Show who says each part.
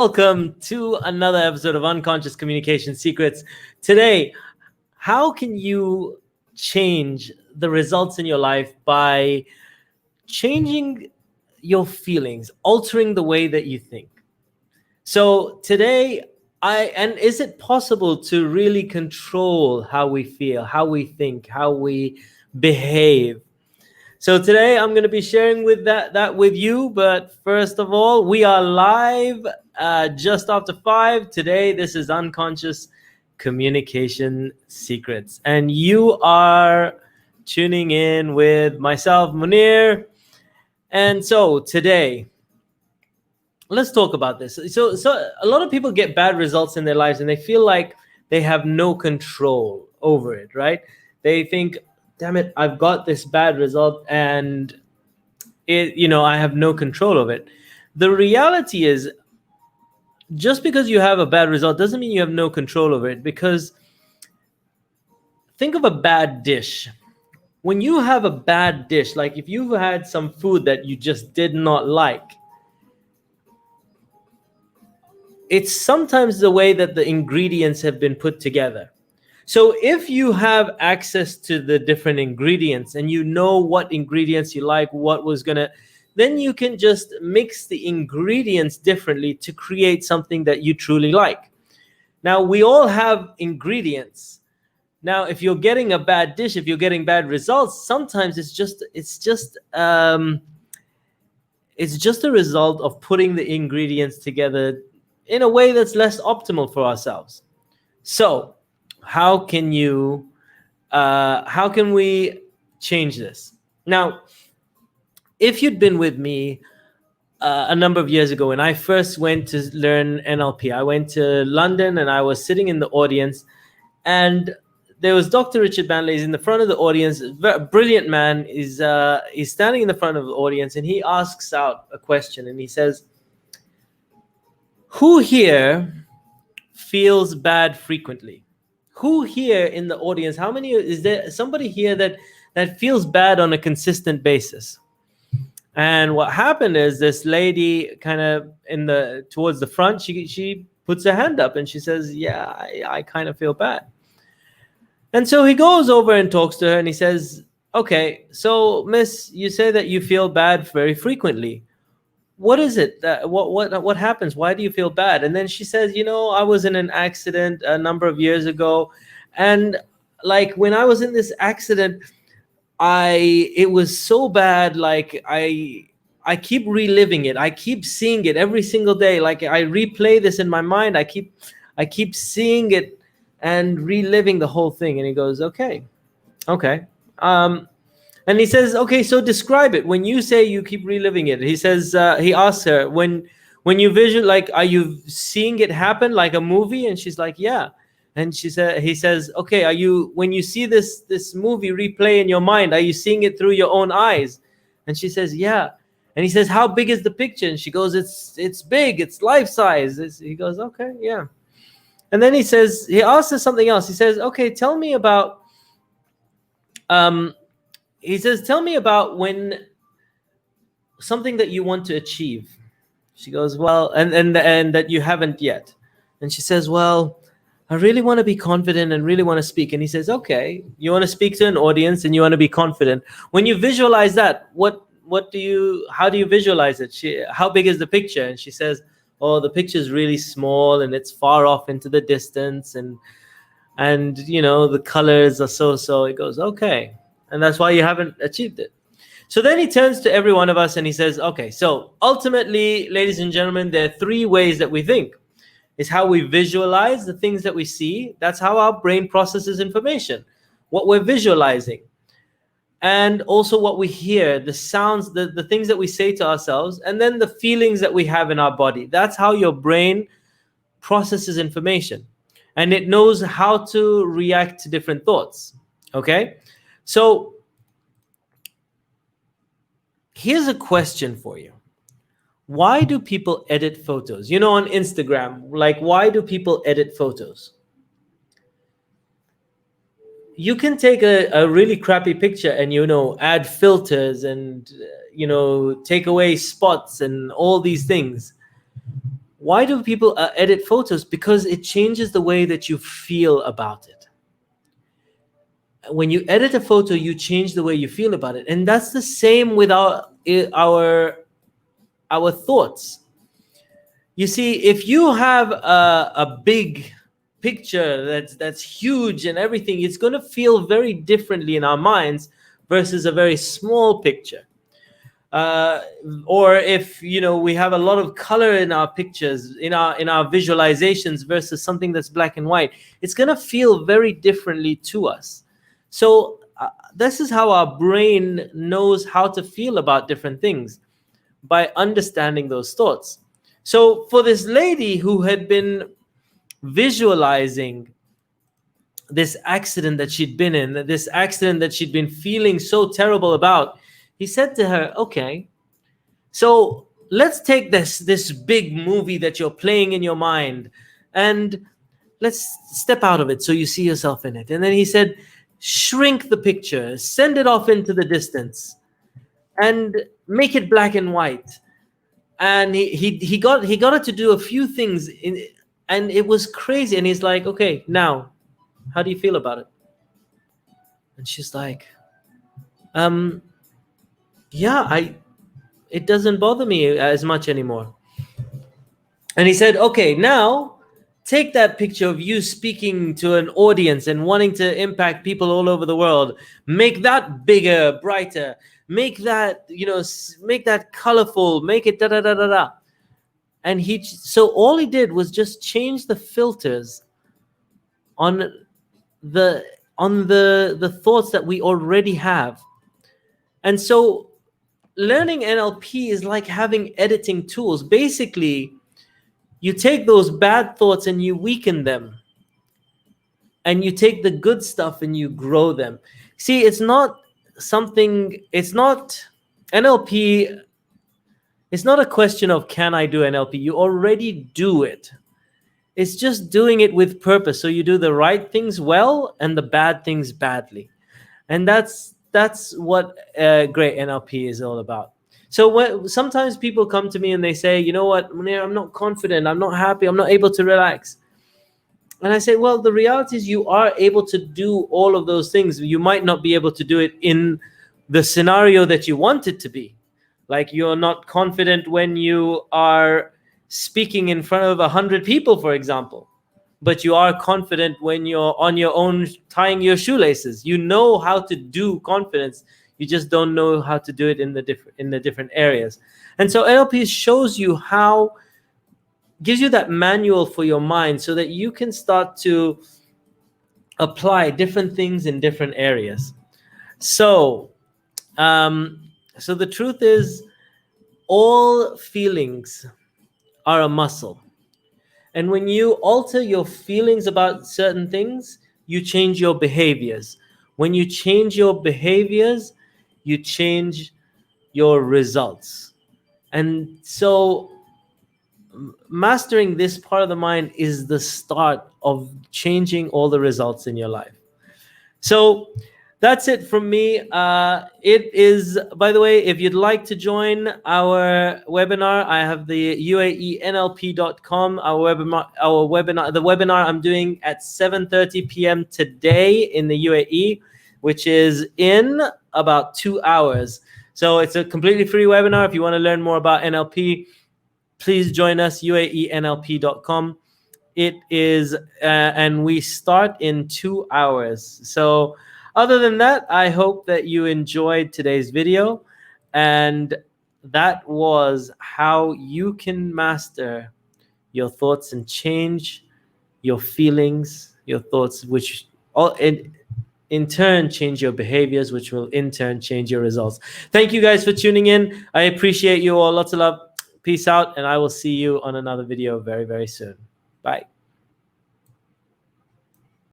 Speaker 1: Welcome to another episode of Unconscious Communication Secrets. Today, how can you change the results in your life by changing your feelings, altering the way that you think? So today, is it possible to really control how we feel, how we think, how we behave? So today I'm going to be sharing with that with you. But first of all, we are live just after 5 today. This is Unconscious Communication Secrets, and you are tuning in with myself, Muneer. And so today, let's talk about this. So a lot of people get bad results in their lives, and they feel like they have no control over it, right? They think, damn it, I've got this bad result and I have no control of it. The reality is, just because you have a bad result doesn't mean you have no control over it. Because think of a bad dish. When you have a bad dish, like if you've had some food that you just did not like, it's sometimes the way that the ingredients have been put together. So if you have access to the different ingredients and you know what ingredients you like, then you can just mix the ingredients differently to create something that you truly like. Now, we all have ingredients. Now, if you're getting a bad dish, if you're getting bad results, sometimes it's just a result of putting the ingredients together in a way that's less optimal for ourselves. So how can we change this? Now, if you'd been with me a number of years ago when I first went to learn NLP, I went to London and I was sitting in the audience, and there was Dr. Richard Banley. He's in the front of the audience, a brilliant man. He's standing in the front of the audience, and he asks out a question, and he says, who here feels bad frequently? Who here in the audience, is there somebody here that feels bad on a consistent basis? And what happened is, this lady kind of towards the front, she puts her hand up and she says, yeah, I kind of feel bad. And so he goes over and talks to her and he says, okay, so miss, you say that you feel bad very frequently. What is it? What happens? Why do you feel bad? And then she says, I was in an accident a number of years ago, and like when I was in this accident, it was so bad. Like I keep reliving it. I keep seeing it every single day. Like I replay this in my mind. I keep seeing it and reliving the whole thing. And he goes, okay. And he says, okay, so describe it. When you say you keep reliving it, he says, he asks her, when you visual, like, are you seeing it happen like a movie? And she's like, yeah. And he says, okay, when you see this movie replay in your mind, are you seeing it through your own eyes? And she says, yeah. And he says, how big is the picture? And she goes, it's big, it's life size. He goes, okay, yeah. And then he asks her something else. He says, okay, tell me about, tell me about when something that you want to achieve. She goes, well, and that you haven't yet. And she says, well, I really want to be confident and really want to speak. And he says, okay, you want to speak to an audience and you want to be confident. When you visualize that, how do you visualize it? How big is the picture? And she says, oh, the picture is really small and it's far off into the distance, and the colors are so. He goes, okay. And that's why you haven't achieved it. So then he turns to every one of us and he says, okay, so ultimately, ladies and gentlemen, there are 3 ways that we think. It's how we visualize the things that we see. That's how our brain processes information, what we're visualizing. And also what we hear, the sounds, the things that we say to ourselves, and then the feelings that we have in our body. That's how your brain processes information. And it knows how to react to different thoughts, okay? So here's a question for you. Why do people edit photos? On Instagram, like, why do people edit photos? You can take a really crappy picture and, add filters and, take away spots and all these things. Why do people edit photos? Because it changes the way that you feel about it. When you edit a photo, you change the way you feel about it. And that's the same with our thoughts. You see, if you have a big picture that's huge and everything, it's going to feel very differently in our minds versus a very small picture. Or if we have a lot of color in our pictures, in our visualizations versus something that's black and white, it's going to feel very differently to us. So this is how our brain knows how to feel about different things, by understanding those thoughts. So for this lady who had been visualizing this accident that she'd been in, this accident that she'd been feeling so terrible about, he said to her, okay, so let's take this big movie that you're playing in your mind and let's step out of it so you see yourself in it. And then he said, shrink the picture, send it off into the distance and make it black and white. And he got her to do a few things and it was crazy. And he's like, okay, now, how do you feel about it? And she's like, yeah, it doesn't bother me as much anymore. And he said, okay, now take that picture of you speaking to an audience and wanting to impact people all over the world. Make that bigger, brighter. Make that, make that colorful. Make it da da da da da. And so all he did was just change the filters on the thoughts that we already have. And so learning NLP is like having editing tools. Basically, you take those bad thoughts and you weaken them. And you take the good stuff and you grow them. See, NLP, it's not a question of can I do NLP? You already do it. It's just doing it with purpose. So you do the right things well and the bad things badly. And that's what great NLP is all about. So sometimes people come to me and they say, you know what, Muneer, I'm not confident, I'm not happy, I'm not able to relax. And I say, well, the reality is you are able to do all of those things. You might not be able to do it in the scenario that you want it to be. Like you're not confident when you are speaking in front of 100 people, for example. But you are confident when you're on your own tying your shoelaces. You know how to do confidence. You just don't know how to do it in the different areas. And so NLP shows you how, gives you that manual for your mind so that you can start to apply different things in different areas. So, so the truth is, all feelings are a muscle. And when you alter your feelings about certain things, you change your behaviors. When you change your behaviors, you change your results. And so mastering this part of the mind is the start of changing all the results in your life. So that's it from me. It is, by the way, if you'd like to join our webinar, I have the UAENLP.com, our webinar, the webinar I'm doing at 7:30 p.m. today in the UAE, which is in about 2 hours. So it's a completely free webinar. If you want to learn more about NLP, please join us, UAENLP.com. It is, and we start in 2 hours. So other than that, I hope that you enjoyed today's video. And that was how you can master your thoughts and change your feelings, your thoughts, which all in turn change your behaviors, which will in turn change your results. Thank you guys for tuning in. I appreciate you all. Lots of love. Peace out. And I will see you on another video very, very soon. Bye.